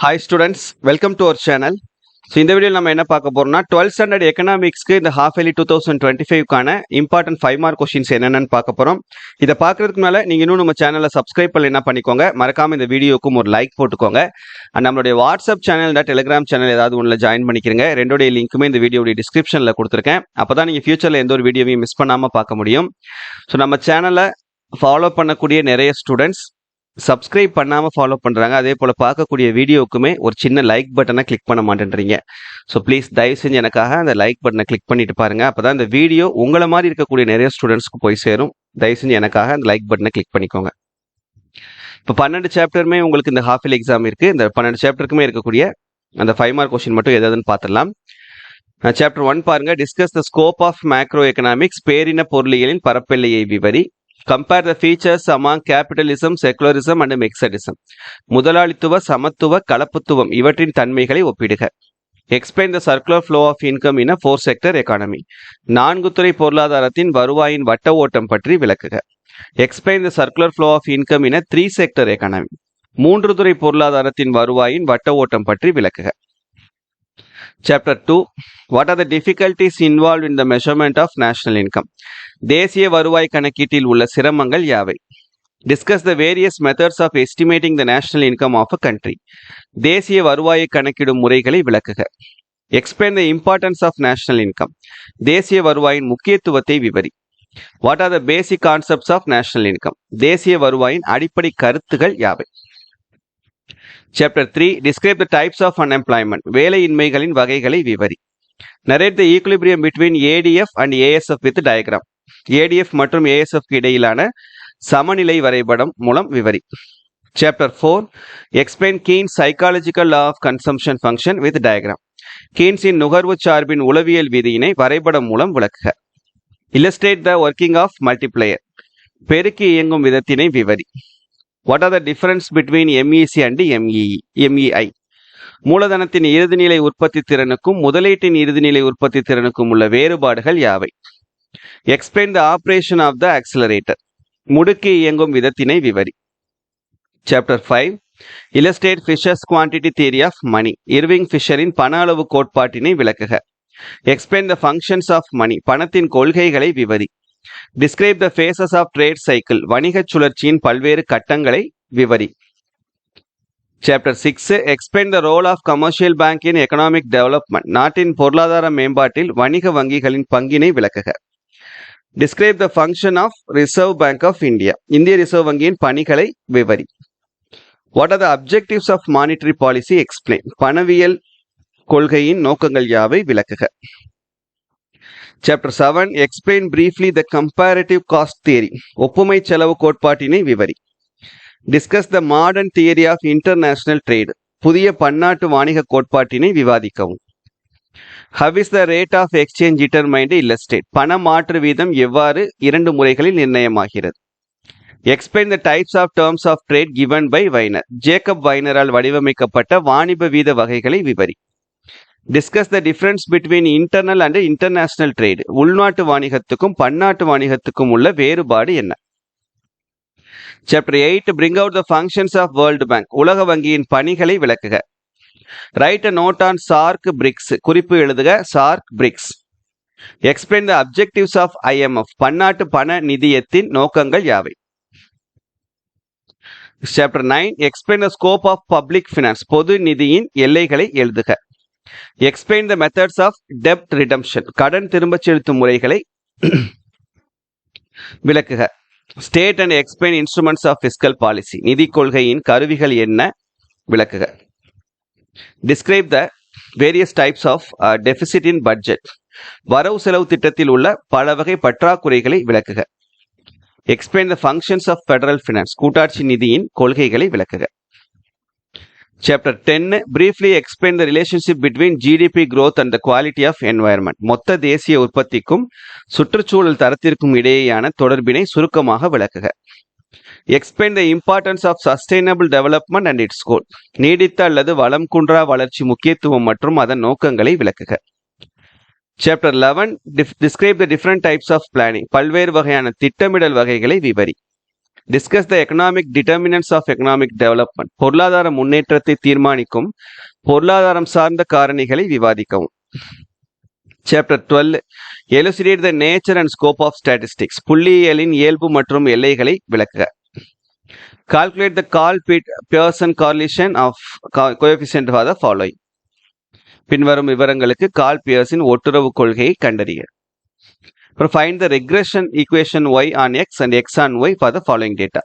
Hi students, welcome to our channel. So இந்த வீடியோல நம்ம என்ன பார்க்க போறோம்னா 12th standard எகனாமிக்ஸ்க்கு இந்த half yearly 2025 கான இம்பார்ட்டன்ட் 5 மார்க் क्वेश्चंस என்னென்னன்னு பார்க்க போறோம். இத பார்க்கிறதுக்கு முன்னால நீங்க இன்னும் நம்ம சேனலை சப்ஸ்கிரைப் பண்ணலனா பண்ணிக்கோங்க. மறக்காம இந்த வீடியோக்கு ஒரு லைக் போட்டுக்கோங்க. and நம்மளுடைய வாட்ஸ்அப் சேனல் டெலிகிராம் சேனல் ஏதாவது ஒண்ணுல ஜாயின் பண்ணிக்கிறங்க. ரெண்டோட லிங்க்குமே இந்த வீடியோவோட டிஸ்கிரிப்ஷன்ல கொடுத்திருக்கேன். அப்பதான் நீங்க ஃபியூச்சர்ல எந்த ஒரு வீடியோவையும் மிஸ் பண்ணாம பார்க்க முடியும். சோ நம்ம சேனலை ஃபாலோ பண்ணக்கூடிய நிறைய ஸ்டூடெண்ட்ஸ் சப்ஸ்கிரைப் பண்ணாம ஃபாலோ பண்றாங்க. அதே போல பார்க்கக்கூடிய வீடியோக்குமே ஒரு சின்ன லைக் பட்டனை கிளிக் பண்ண மாட்டேன்றீங்க. ஸோ ப்ளீஸ் தயவு செஞ்சு எனக்காக அந்த லைக் பட்டனை கிளிக் பண்ணிட்டு பாருங்க. அப்பதான் இந்த வீடியோ உங்களை மாதிரி இருக்கக்கூடிய நிறைய ஸ்டூடெண்ட்ஸ்க்கு போய் சேரும். தயவு செஞ்சு எனக்காக அந்த லைக் பட்டனை கிளிக் பண்ணிக்கோங்க. இப்போ 12 சாப்டருமே உங்களுக்கு இந்த ஹாஃப் இயர்லி எக்ஸாம் இருக்கு. இந்த 12 சாப்டருக்குமே இருக்கக்கூடிய அந்த 5 மார்க் கொஸ்டின் மட்டும் எதாவதுன்னு பார்த்துடலாம். சாப்டர் 1 பாருங்க. Discuss the scope of macro economics. பேரின பொருளியலின் பரப்பெல்லையை விவரி. Compare the features among capitalism, secularism and mixedism. முதலாளித்துவ, சமத்துவ, கலப்புத்துவம் இவற்றின் தன்மைகளை ஒப்பிடுக. Explain the circular flow of income in a four sector economy. 4 துறை பொருளாதாரத்தின் வருவாயின் வட்ட ஓட்டம் பற்றி விளக்குக. Explain the circular flow of income in a 3 sector economy. 3 துறை பொருளாதாரத்தின் வருவாயின் வட்ட ஓட்டம் பற்றி விளக்குக. Chapter 2. What are the difficulties involved in the measurement of national income? தேசிய வருவாய் கணக்கீட்டில் உள்ள சிரமங்கள் யாவை? Discuss the various methods of estimating the national income of a country. தேசிய வருவாயை கணக்கிடும் முறைகளை விளக்குக. Explain the importance of national income. தேசிய வருவாயின் முக்கியத்துவத்தை விவரி. What are the basic concepts of national income? தேசிய வருவாயின் அடிப்படை கருத்துகள் யாவை? Chapter 3. Describe the types of unemployment. வேலையின்மைகளின் வகைகளை விவரி. Narrate the equilibrium between ADF and ASF with diagram. ADF மற்றும் ASF இடையிலான சமநிலை வரைபடம் மூலம் விவரி. Chapter 4. Explain Keynes psychological law of consumption function with diagram. கீன்ஸின் நுகர்வு சார்பின் உளவியல் விதியினை வரைபடம் மூலம் விளக்குக. Illustrate the working of multiplier. பெருக்கி இயங்கும் விதத்தினை விவரி. What are the difference between MEC and MEI? மூலதனத்தின் இறுதிநிலை உற்பத்தி திறனுக்கும் முதலீட்டின் இறுதிநிலை உற்பத்தி திறனுக்கும் உள்ள வேறுபாடுகள் யாவை? Explain the operation of the accelerator. முடுக்கி இயங்கும் விதத்தினை விவரி. Chapter 5. Illustrate Fisher's quantity theory of money. Irving ஃபிஷரின் பண அளவு கோட்பாட்டினை விளக்குக. Explain the functions of money. பணத்தின் கொள்கைகளை விவரி. Describe the phases of trade cycle. வணிகச் சுழற்சியின் பல்வேறு கட்டங்களை விவரி. Chapter 6. Explain the role of commercial bank in economic development. நாட்டின் பொருளாதார மேம்பாட்டில் வணிக வங்கிகளின் பங்கினை விளக்குக. Describe the function of Reserve Bank of India. இந்திய ரிசர்வ் வங்கியின் பணிகளை விவரி. What are the objectives of monetary policy? Explain. பணவியல் கொள்கையின் நோக்கங்கள் யாவை விளக்குக. Chapter 7. Explain briefly the comparative cost theory. ஒப்புமை செலவு கோட்பாட்டினை விவரி. Discuss the modern theory of international trade. புதிய பன்னாட்டு வாணிக கோட்பாட்டினை விவாதிக்கவும். How is the rate of exchange determined? Illustrate. பண மாற்று வீதம் எவ்வாறு 2 முறைகளில் நிர்ணயமாகிறது? Explain the types of terms of trade given by Weiner. Jacob வைனரால் வடிவமைக்கப்பட்ட வாணிப வீத வகைகளை விவரி. Discuss the difference between internal and international trade. உள்நாட்டு வாணிகத்துக்கும் பன்னாட்டு வாணிகத்துக்கும் உள்ள வேறுபாடு என்ன? Chapter 8. Bring out the functions of World Bank. உலக வங்கியின் பணிகளை விளக்குக. Write a note on SARC BRICS. குறிப்பு எழுதுக. SARC BRICS. Explain the objectives of IMF. பன்னாட்டு பண நிதியத்தின் நோக்கங்கள் யாவை? Chapter 9. Explain the scope of public finance. பொது நிதியின் எல்லைகளை எழுதுக. Explain the methods of debt redemption. கடன் திரும்பச் செலுத்தும் முறைகளை விளக்குக. State and explain instruments of fiscal policy. நிதி கொள்கையின் கருவிகள் என்ன விளக்குக. Describe the various types of deficit in budget. வரவு செலவு திட்டத்தில் உள்ள பல வகை பற்றாக்குறைகளை விளக்குக. Explain the functions of federal finance. கூட்டாட்சி நிதியின் கொள்கைகளை விளக்குக. Chapter 10. Briefly explain the relationship between GDP growth and the quality of environment. மொத்த தேசிய உற்பத்திக்கும் சுற்றுச்சூழல் தரத்திற்கும் இடையேயான தொடர்பினை சுருக்கமாக விளக்குக. Explain the importance of sustainable development and its goal. நீடித்த அல்லது வளம் குன்றா வளர்ச்சி முக்கியத்துவம் மற்றும் அதன் நோக்கங்களை விளக்குக. Chapter 11. Describe the different types of planning. பல்வேறு வகையான திட்டமிடல் வகைகளை விவரி. Discuss the economic determinants of economic development. பொருளாதார முன்னேற்றத்தை தீர்மானிக்கும் பொருளாதாரம் சார்ந்த காரணிகளை விவாதிக்கவும். Chapter 12 elucidate the nature and scope of statistics. புள்ளியியலின் இயல்பு மற்றும் எல்லைகளை விளக்குக. Calculate the Karl Pearson correlation of coefficient for the following. பின்வரும் விவரங்களுக்கு கால்-பியர்சன் ஒட்டுறவு கொள்கையை கண்டறிய. அப்புறம் find the regression equation y on x and x on y for the following data.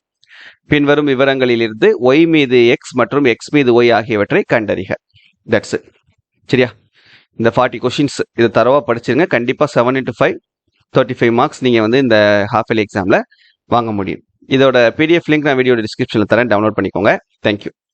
பின்வரும் விவரங்களிலிருந்து y மீது x மற்றும் x மீது y ஆகியவற்றை கண்டறிக. That's it. சரியா? இந்த 40 கொஷின்ஸ் இதை தரவா படிச்சிருங்க. கண்டிப்பாக 7 into 5 35 மார்க்ஸ் நீங்கள் இந்த ஹாஃப் இயர்லி எக்ஸாமில் வாங்க முடியும். இதோட PDF லிங்க் நான் வீடியோட டிஸ்கிரிப்ஷனில் தரேன், டவுன்லோட் பண்ணிக்கோங்க. தேங்க்யூ.